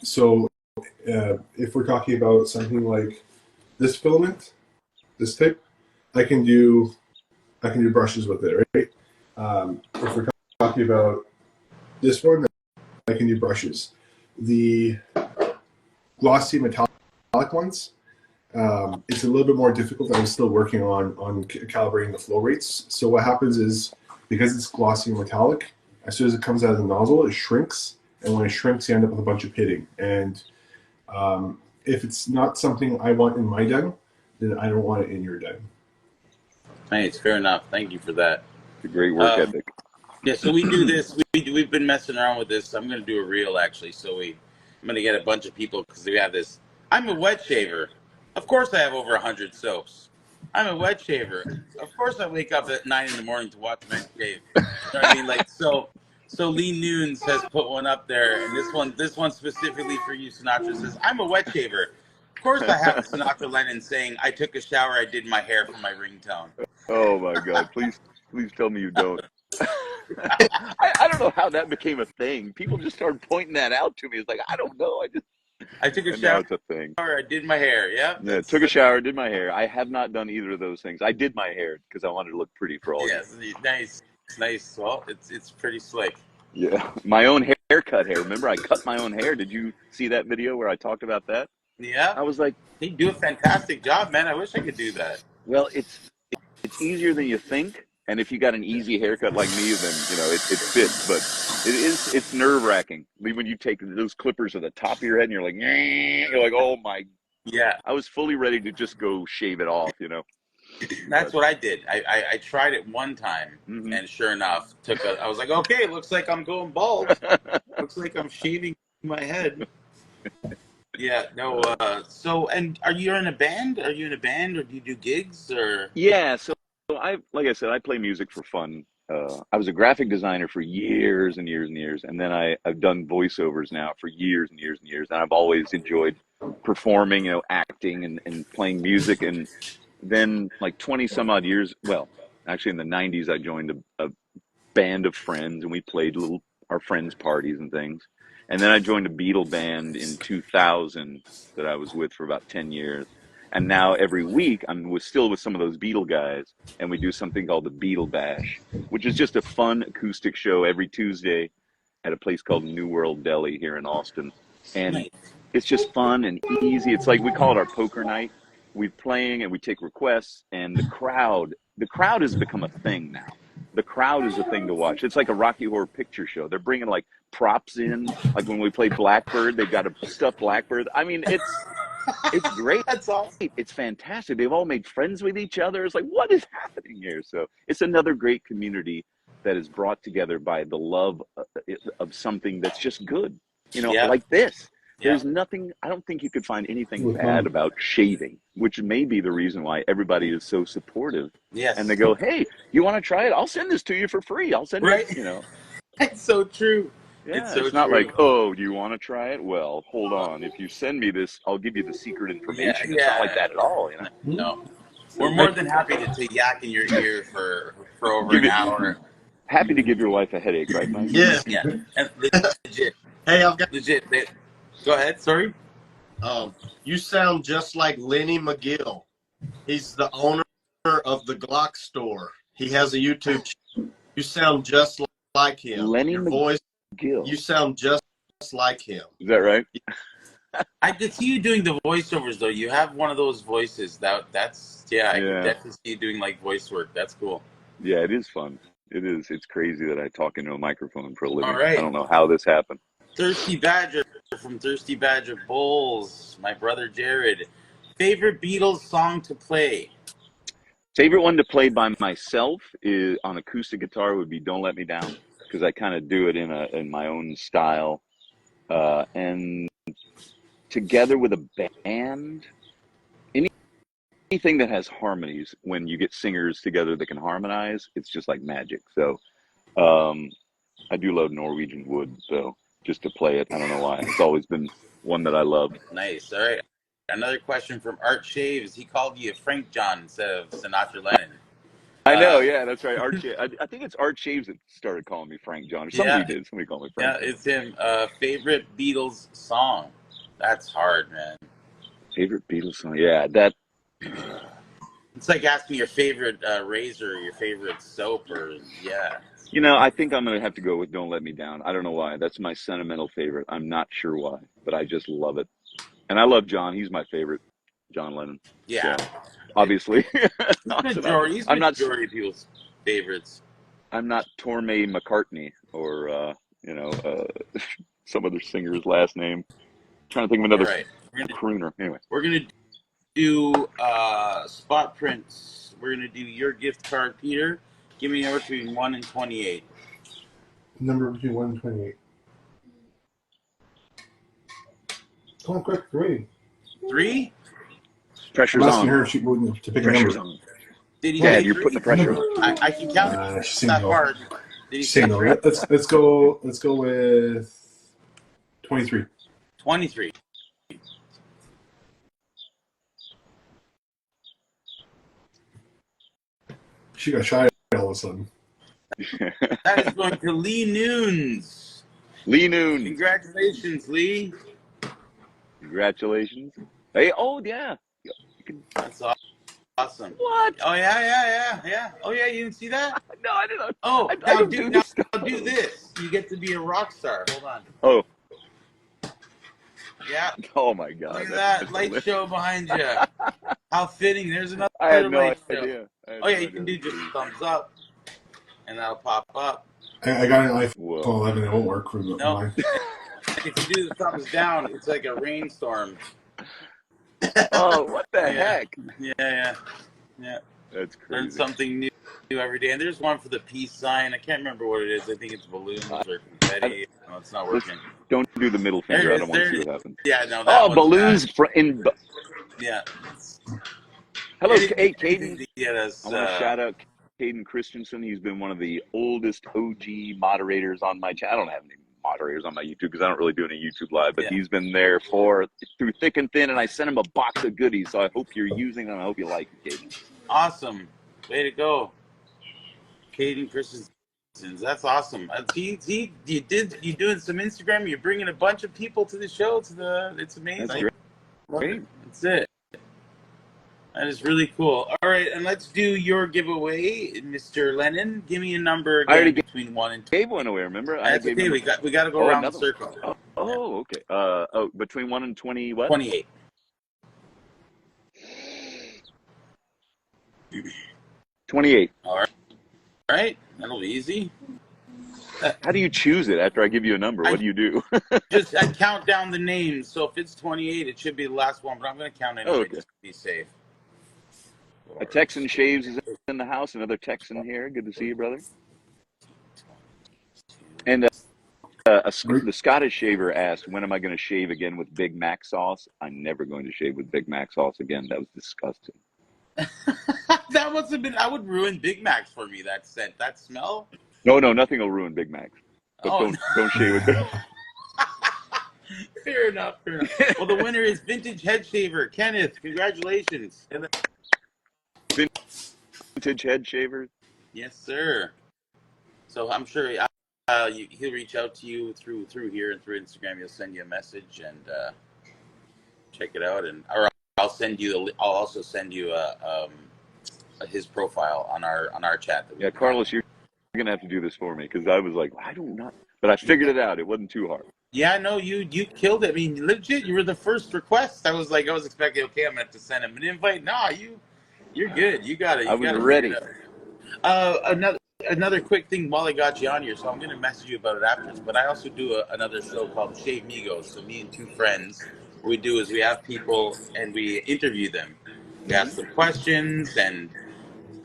So if we're talking about something like this filament, this type, I can do brushes with it, right? If we're talking about this one, I can do brushes. The glossy metallic ones, it's a little bit more difficult. I'm still working on calibrating the flow rates. So what happens is, because it's glossy and metallic, as soon as it comes out of the nozzle, it shrinks, and when it shrinks, you end up with a bunch of pitting. And if it's not something I want in my den, then I don't want it in your den. Nice, fair enough. Thank you for that. It's a great work ethic. Yeah, so we do this. We've been messing around with this. I'm going to do a reel, actually. I'm going to get a bunch of people, because we have this. I'm a wet shaver. Of course I have over 100 soaps. I'm a wet shaver. Of course I wake up at 9 in the morning to watch men shave. You know what I mean? Like, so Lee Noons has put one up there, and this one specifically for you, Sinatra, says, I'm a wet shaver. Of course I have Sinatra Lennon saying, I took a shower, I did my hair for my ringtone. Oh my God! Please tell me you don't. I don't know how that became a thing. People just started pointing that out to me. It's like, I don't know. I took a And now shower, it's a thing. I did my hair. Yeah, took a shower, did my hair. I have not done either of those things. I did my hair because I wanted to look pretty for all Yes, nice. Well, it's pretty slick. Yeah, my own haircut hair. Remember, I cut my own hair. Did you see that video where I talked about that? Yeah, I was like, you do a fantastic job, man. I wish I could do that. well, it's easier than you think. And if you got an easy haircut like me, then it fits. But it's nerve wracking when you take those clippers to the top of your head and you're like, oh my. Yeah, I was fully ready to just go shave it off. that's what I did. I tried it one time, Mm-hmm. and sure enough, I was like, okay, looks like I'm going bald. Looks like I'm shaving my head. Yeah, no. So, and are you in a band? Are you in a band, or do you do gigs, or? Yeah, so like I said, I play music for fun. I was a graphic designer for years and years and years, and then I've done voiceovers now for years and years and years, and I've always enjoyed performing, acting and playing music. And then, like 20 some odd years, well, actually in the 90s, I joined a band of friends, and we played our friends' parties and things. And then I joined a Beatle band in 2000 that I was with for about 10 years. And now every week I'm still with some of those Beatle guys, and we do something called the Beatle Bash, which is just a fun acoustic show every Tuesday at a place called New World Deli here in Austin. And Nice. it's just fun and easy. It's like, we call it our poker night. We're playing and we take requests, and the crowd has become a thing now. The crowd is a thing to watch. It's like a Rocky Horror Picture Show. They're bringing like props in, like when we play Blackbird, they've got a stuffed Blackbird. I mean, it's great. That's awesome. It's fantastic. They've all made friends with each other. It's like, what is happening here? So it's another great community that is brought together by the love of something that's just good. Yeah. Like this. Yeah. There's nothing, I don't think you could find anything bad about shaving, which may be the reason why everybody is so supportive. Yes. And they go, hey, you want to try it? I'll send this to you for free. I'll send Right. it, It's so true. Yeah, it's not true. like, oh, do you want to try it? Well, hold on. If you send me this, I'll give you the secret information. Yeah. It's not like that at all, No. We're more than happy to yak in your ear for over an hour. Happy to give your wife a headache, right, Mike? Yeah. Yeah. And legit. Hey, I've got Legit. Go ahead. Sorry. You sound just like Lenny McGill. He's the owner of the Glock store. He has a YouTube channel. You sound just like him. Lenny Your voice, McGill. you sound just like him. Is that right? I could see you doing the voiceovers, though. You have one of those voices. I could definitely see you doing like voice work. That's cool. Yeah, it is fun. It is. It's crazy that I talk into a microphone for a living. All right. I don't know how this happened. Thirsty Badger from Thirsty Badger Bowls. My brother Jared. Favorite Beatles song to play? Favorite one to play by myself is on acoustic guitar would be "Don't Let Me Down," because I kind of do it in my own style, and together with a band, anything that has harmonies, when you get singers together that can harmonize, it's just like magic. So I do love Norwegian Wood, though, just to play it. I don't know why. It's always been one that I loved. Nice. All right. Another question from Art Shaves. He called you Frank John instead of Sinatra Lennon. I know, yeah, that's right. I think it's Art Shaves that started calling me Frank John, or somebody Yeah, did. Somebody called me yeah, Frank John. it's him. Favorite Beatles song? That's hard, man. Favorite Beatles song? Yeah, that. It's like asking your favorite razor, or your favorite soap, or yeah. You know, I think I'm gonna have to go with "Don't Let Me Down." I don't know why. That's my sentimental favorite. I'm not sure why, but I just love it. And I love John. He's my favorite, John Lennon. Yeah. So obviously, He's majority of people's favorites. I'm not Torme McCartney or some other singer's last name. I'm trying to think of All another right. crooner. Anyway, We're gonna do spot prints. We're gonna do your gift card, Peter. Give me a number between 1 and 28. Number between 1 and 28. Come on, quick, 3. 3? pressure's I'm asking on. her if she wanted to pick Pressure's a number. on. Did he Dad, say you're 3? putting the pressure on. I can count She's that single. hard. Did he say Single. 3? Let's go with 23. 23. She got shy all of a sudden. That is going to Lee Noons. Lee Noon. Congratulations, Lee. Congratulations. Hey, oh yeah. That's awesome. What? Oh yeah. Oh yeah, you didn't see that? No, I didn't. Oh, I don't do this stuff. now do this. You get to be a rock star. Hold on. Oh. Yeah. Oh my God. Look at that light show behind you. How fitting. There's another I had no light show. idea. Oh yeah, you can do just thumbs up, and that'll pop up. I got an iPhone Whoa. 11. It won't work for mine. If you do the thumbs down, it's like a rainstorm. Oh, what the heck? Yeah. That's crazy. Learn something new every day. And there's one for the peace sign. I can't remember what it is. I think it's balloons or confetti. No, it's not working. Don't do the middle finger. I don't want to see what happens. Yeah, no. That balloons in. Yeah. Hello, hey, Caden. I want to shout out Caden Christensen. He's been one of the oldest OG moderators on my channel. I don't have any moderators on my YouTube because I don't really do any YouTube live, but he's been there through thick and thin, and I sent him a box of goodies, so I hope you're using them. I hope you like it, Caden. Awesome. Way to go. Caden Christensen. That's awesome. You doing some Instagram. You're bringing a bunch of people to the show. It's amazing. That's great. That's it. That is really cool. All right, and let's do your giveaway, Mr. Lennon. Give me a number again between 1 and 2. Gave one away. Remember? That's okay. We got to go around the circle. Okay. Between 1 and 20. What? 28. 28. All right. That'll be easy. How do you choose it after I give you a number? What do you do? I count down the names. So if it's 28, it should be the last one. But I'm going to count anyway just to be safe. A Texan Shaves is in the house. Another Texan here. Good to see you, brother. And the Scottish shaver asked, when am I going to shave again with Big Mac sauce? I'm never going to shave with Big Mac sauce again. That was disgusting. That must have been, I would ruin Big Macs for me, that scent, that smell. No, nothing will ruin Big Macs. But don't shave with Big Macs. Fair enough. Well, the winner is Vintage Head Shaver. Kenneth, congratulations. Vintage Head Shaver? Yes, sir. So I'm sure he'll reach out to you through here and through Instagram. He'll send you a message and check it out, or I'll also send you his profile on our chat. Yeah, Carlos, you're gonna have to do this for me because I was like, I don't know, but I figured it out. It wasn't too hard. Yeah, no, you killed it. I mean, legit, you were the first request. I was expecting, okay, I'm gonna have to send him an invite. Nah, you're good. You got it. I was ready. Another quick thing while I got you on here, so I'm going to message you about it afterwards, but I also do another show called Shave Migos. So me and two friends, what we do is we have people and we interview them. We ask them questions, and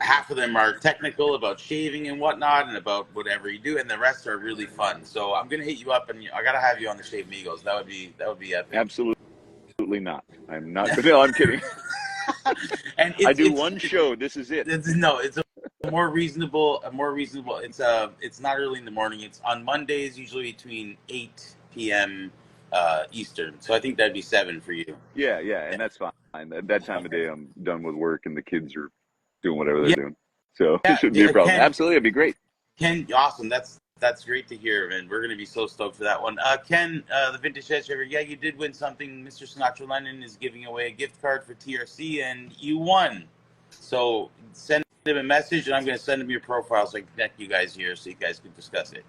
half of them are technical about shaving and whatnot and about whatever you do, and the rest are really fun. So I'm going to hit you up, and I got to have you on the Shave Migos. That would be epic. Absolutely not. I'm not. No, I'm kidding. And I do one show. This is it. it's a more reasonable. It's not early in the morning. It's on Mondays, usually between 8 p.m. Eastern. So I think that'd be 7 for you. Yeah, and that's fine. At that time of day, I'm done with work, and the kids are doing whatever they're Yeah, doing. So it shouldn't be a problem. Absolutely, it'd be great. Ken, awesome. That's great to hear, and we're gonna be so stoked for that one. Ken, the Vintage Head Shaver. Yeah, you did win something. Mr. Sinatra Lennon is giving away a gift card for TRC, and you won. So send him a message, and I'm gonna send him your profile so I can connect you guys here, so you guys can discuss it.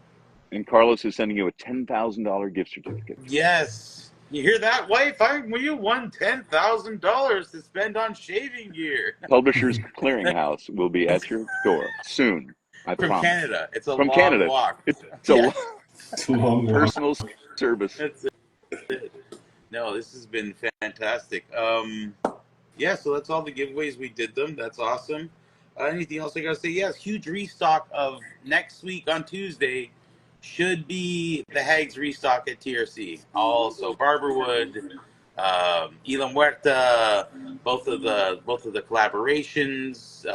And Carlos is sending you a $10,000 gift certificate. Yes. You hear that, wife? You won $10,000 to spend on shaving gear. Publishers Clearinghouse will be at your door soon. I From promise. Canada. It's a From long Canada. walk. It's It's a long walk. personal service. That's it. No, this has been fantastic. Yeah, so that's all the giveaways. We did them. That's awesome. Anything else I got to say? Yes, huge restock of next week on Tuesday. Should be the Hags restock at TRC. Also, Barberwood, Elam Huerta, both of the collaborations,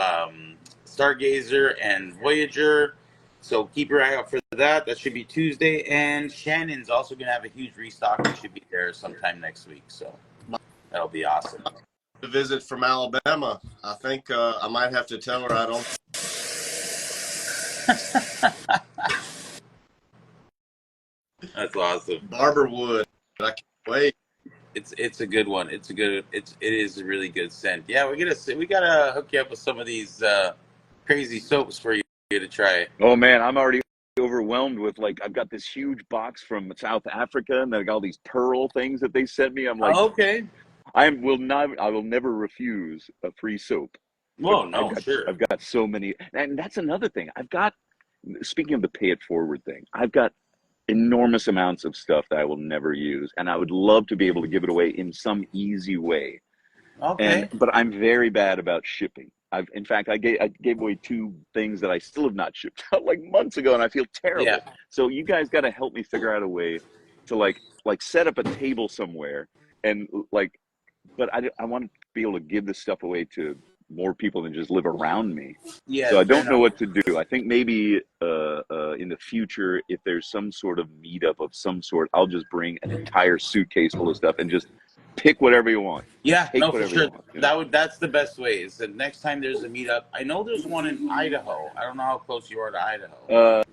Stargazer and Voyager. So keep your eye out for that. That should be Tuesday. And Shannon's also going to have a huge restock. It should be there sometime next week. So that'll be awesome. A visit from Alabama. I think I might have to tell her I don't. That's awesome. Barberwood. I can't wait. It's a good one. It is a really good scent. Yeah, we gotta hook you up with some of these crazy soaps for you to try. Oh man, I'm already overwhelmed with I've got this huge box from South Africa, and I got all these pearl things that they sent me. I'm like, okay. I will never refuse a free soap. Well, no, sure. I've got so many, and that's another thing. Speaking of the pay it forward thing, I've got enormous amounts of stuff that I will never use, and I would love to be able to give it away in some easy way. Okay. But I'm very bad about shipping. In fact, I gave away 2 things that I still have not shipped out months ago, and I feel terrible. Yeah. So you guys got to help me figure out a way to set up a table somewhere, and but I want to be able to give this stuff away to more people than just live around me. Yeah. So I don't know what to do. I think maybe in the future, if there's some sort of meetup of some sort, I'll just bring an entire suitcase full of stuff and just pick whatever you want. Yeah, Take no, for sure. That's the best way. Is the next time there's a meetup. I know there's one in Idaho. I don't know how close you are to Idaho.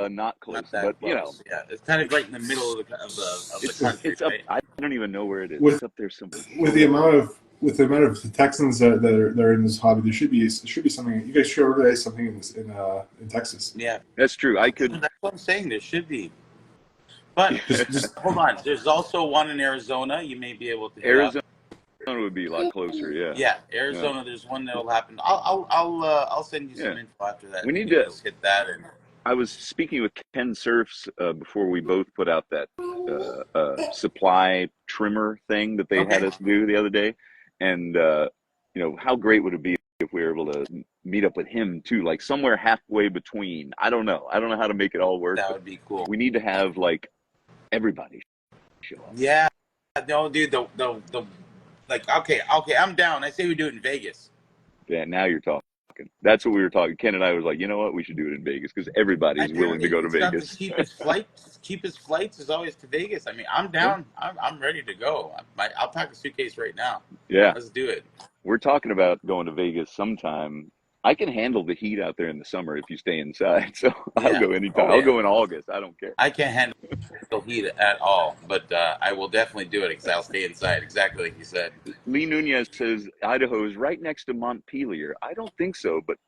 Not close, Not that but close. Yeah, it's kind of right in the middle of the country. It's up. Right? I don't even know where it is. It's up there somewhere. With the amount of Texans that are in this hobby, there should be something. You guys should organize something in Texas. Yeah, that's true. That's what I'm saying. There should be. But just hold on. There's also one in Arizona. You may be able to. Arizona would be a lot closer. Yeah. Yeah, Arizona. Yeah. There's one that'll happen. I'll send you some info after that. We need to hit that. I was speaking with Ken Surfs before we both put out that supply trimmer thing that they had us do the other day, and how great would it be if we were able to meet up with him too, somewhere halfway between. I don't know how to make it all work. That would be cool. We need to have everybody show up. Yeah, no, dude. Okay, I'm down. I say we do it in Vegas. Yeah, now you're talking. That's what we were talking. Ken and I was like, you know what? We should do it in Vegas because everybody's willing to go to Vegas. The cheapest flights is always to Vegas. I mean, I'm down. Yeah. I'm ready to go. I'll pack a suitcase right now. Yeah, let's do it. We're talking about going to Vegas sometime. I can handle the heat out there in the summer if you stay inside. So I'll go anytime. I'll go in August. I don't care. I can't handle heat at all, but I will definitely do it because I'll stay inside, exactly like you said. Lee Nunez says Idaho is right next to Montpelier. I don't think so, but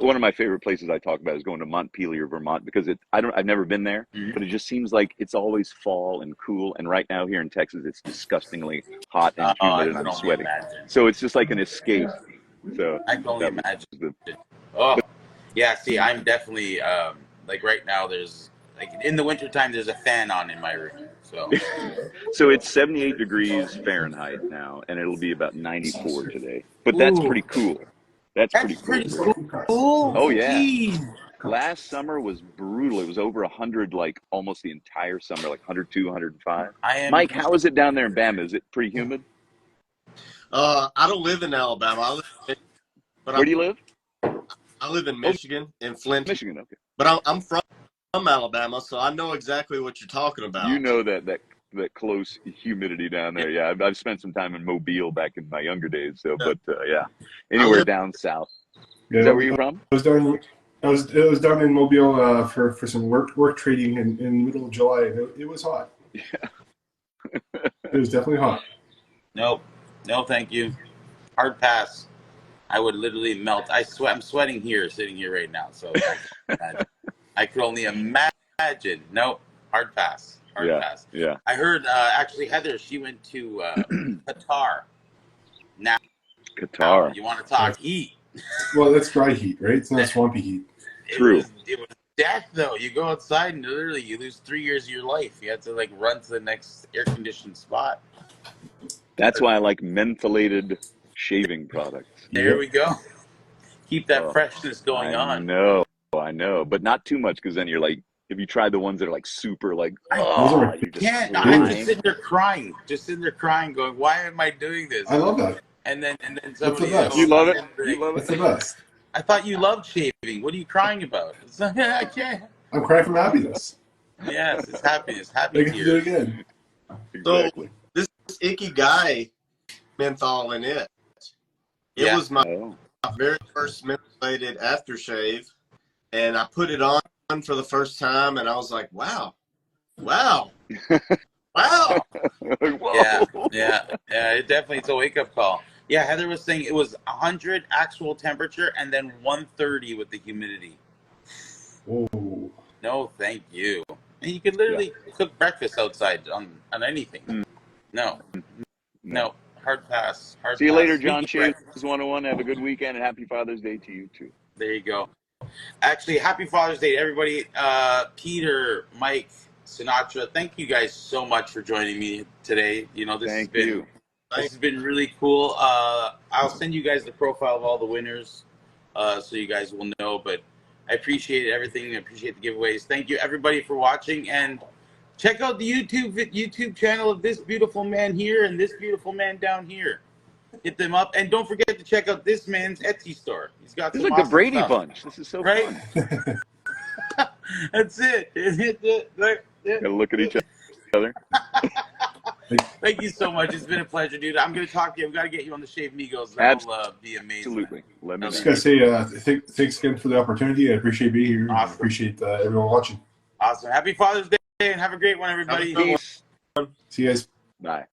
one of my favorite places I talk about is going to Montpelier, Vermont, because I've never been there, but it just seems like it's always fall and cool. And right now here in Texas, it's disgustingly hot and humid, and I'm sweating. So it's just like an escape. So I can only imagine. Yeah. See, I'm definitely right now. There's in the wintertime, there's a fan on in my room. So, so it's 78 degrees Fahrenheit now, and it'll be about 94 today. But that's pretty cool. That's pretty cool. Oh yeah. Jeez. Last summer was brutal. It was over 100, almost the entire summer, 102, 105. Mike, how is it down there in Bama? Is it pretty humid? I don't live in Alabama. Where do you live? I live in Michigan, in Flint. Michigan. Okay. But I'm from Alabama, so I know exactly what you're talking about. You know that close humidity down there. Yeah, I've spent some time in Mobile back in my younger days. So, but yeah, anywhere down south. Yeah, Is that where you're from? I was down in Mobile for some work trading in the middle of July, and it was hot. Yeah. It was definitely hot. Nope. No, thank you. Hard pass. I would literally melt. I'm sweating here, sitting here right now. So I could only imagine. Nope. Hard pass. Hard pass. Yeah. I heard actually Heather. She went to Qatar. Now, Qatar. you want to talk heat? Well, that's dry heat, right? It's not swampy heat. True. It was death, though. You go outside and literally you lose 3 years of your life. You have to like run to the next air-conditioned spot. That's why I like mentholated shaving products. There we go. Keep that freshness going on. I know, but not too much because then you're like, if you try the ones that are like super like, I'm just sitting there crying, going, why am I doing this? I love that. And then somebody That's the best. You love it? Like, You love it? That's the best. I thought you loved shaving. What are you crying about? It's like, I can't. I'm crying from happiness. Yes, it's happiness. Happy I get to do it tears. again. Exactly. So this Icky Guy menthol in it. It was my very first mentholated aftershave, and I put it on for the first time, and I was like, wow. Whoa. Yeah. It definitely, it's a wake-up call. Yeah, Heather was saying it was 100 actual temperature and then 130 with the humidity. Oh. No, thank you. And you could literally cook breakfast outside on anything. No. Hard pass. See you later, John Shaves 101. Have a good weekend and happy Father's Day to you too. There you go. Actually, happy Father's Day to everybody. Peter, Mike, Sinatra, thank you guys so much for joining me today. You know, this has been really cool. I'll send you guys the profile of all the winners so you guys will know. But I appreciate everything. I appreciate the giveaways. Thank you, everybody, for watching. And check out the YouTube channel of this beautiful man here and this beautiful man down here. Hit them up. And don't forget to check out this man's Etsy store. He's got This some is like awesome the Brady stuff. Bunch. This is so fun. That's it. Gotta look at each other. Thank you so much. It's been a pleasure, dude. I'm going to talk to you. I've got to get you on the Shave Migos. That'll be amazing. Absolutely. Let me I just got to say thanks again for the opportunity. I appreciate being here. Awesome. I appreciate everyone watching. Awesome. Happy Father's Day and have a great one, everybody. Peace. See you guys. Bye.